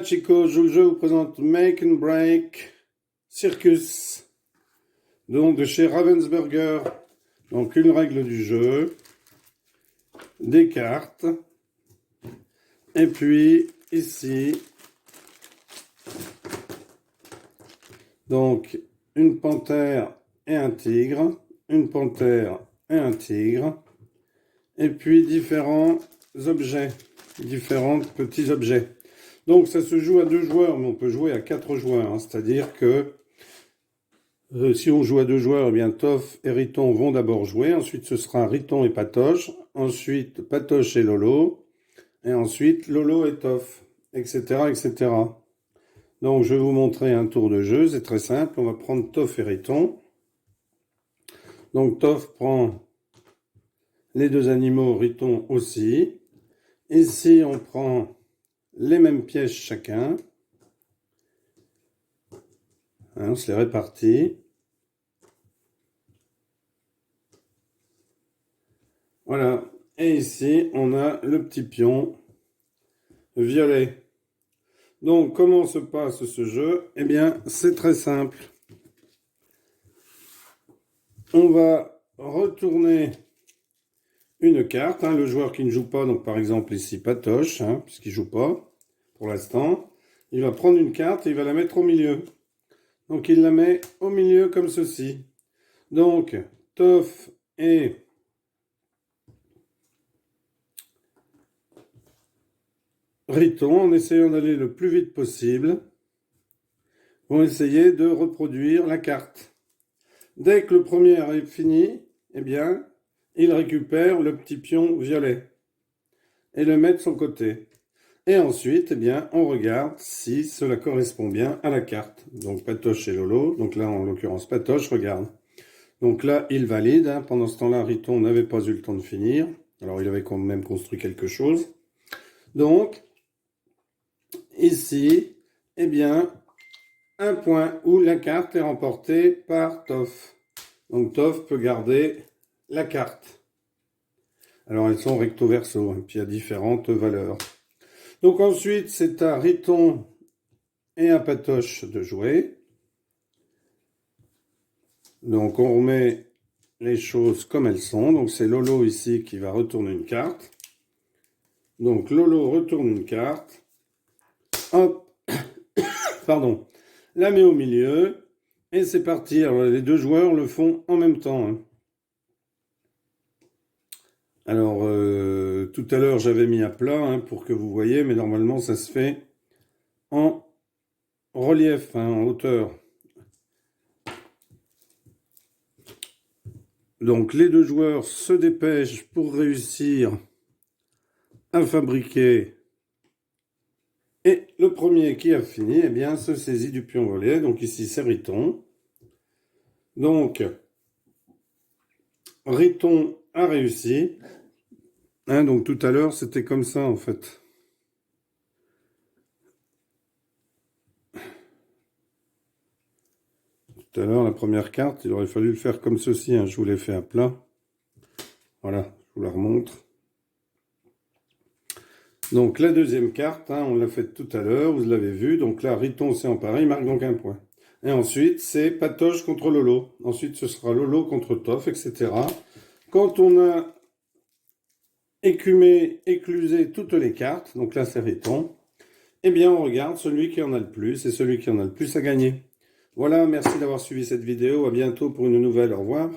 Chico, je vous présente Make and Break Circus, donc de chez Ravensburger. Donc une règle du jeu, des cartes, et puis ici, donc une panthère et un tigre, une panthère et un tigre, et puis différents objets, différents petits objets. Donc ça se joue à 2 joueurs, mais on peut jouer à 4 joueurs, hein. C'est-à-dire que si on joue à 2 joueurs, eh bien Toff et Riton vont d'abord jouer, ensuite ce sera Riton et Patoche, ensuite Patoche et Lolo, et ensuite Lolo et Toff, etc., etc. Donc je vais vous montrer un tour de jeu, c'est très simple, on va prendre Toff et Riton. Donc Toff prend les 2 animaux, Riton aussi. Ici on prend les mêmes pièges chacun. Hein, on se les répartit. Voilà. Et ici, on a le petit pion violet. Donc, comment se passe ce jeu? Eh bien, c'est très simple. On va retourner une carte. Hein, le joueur qui ne joue pas, donc par exemple ici, Patoche, hein, puisqu'il ne joue pas pour l'instant, il va prendre une carte et il va la mettre au milieu. Donc, il la met au milieu comme ceci. Donc, Toff et Riton, en essayant d'aller le plus vite possible, vont essayer de reproduire la carte. Dès que le premier est fini, eh bien, il récupère le petit pion violet et le met de son côté. Et ensuite, eh bien, on regarde si cela correspond bien à la carte. Donc Patoche et Lolo, donc là en l'occurrence Patoche, regarde. Donc là, il valide. Hein. Pendant ce temps-là, Riton n'avait pas eu le temps de finir. Alors il avait quand même construit quelque chose. Donc, ici, eh bien, un point où la carte est remportée par Toff. Donc Toff peut garder la carte. Alors elles sont recto verso, hein, puis il y a différentes valeurs. Donc ensuite, c'est à Riton et à Patoche de jouer. Donc on remet les choses comme elles sont. Donc c'est Lolo ici qui va retourner une carte. Donc Lolo retourne une carte. Hop, pardon, la met au milieu. Et c'est parti. Alors les 2 joueurs le font en même temps. Hein. Alors, tout à l'heure, j'avais mis à plat hein, pour que vous voyez, mais normalement, ça se fait en relief, hein, en hauteur. Donc, les 2 joueurs se dépêchent pour réussir à fabriquer. Et le premier qui a fini, eh bien, se saisit du pion volé. Donc, ici, c'est Riton. Donc, Riton a réussi. Hein, donc, tout à l'heure, c'était comme ça, en fait. Tout à l'heure, la première carte, il aurait fallu le faire comme ceci. Hein. Je vous l'ai fait à plat. Voilà, je vous la remontre. Donc la deuxième carte, hein, on l'a faite tout à l'heure, vous l'avez vu. Donc là, Riton s'est emparé, il marque donc un point. Et ensuite, c'est Patoche contre Lolo. Ensuite, ce sera Lolo contre Toff, etc. Quand on a éclusé toutes les cartes, donc là c'est Riton, eh bien on regarde celui qui en a le plus, et celui qui en a le plus a gagné. Voilà, merci d'avoir suivi cette vidéo, à bientôt pour une nouvelle, au revoir.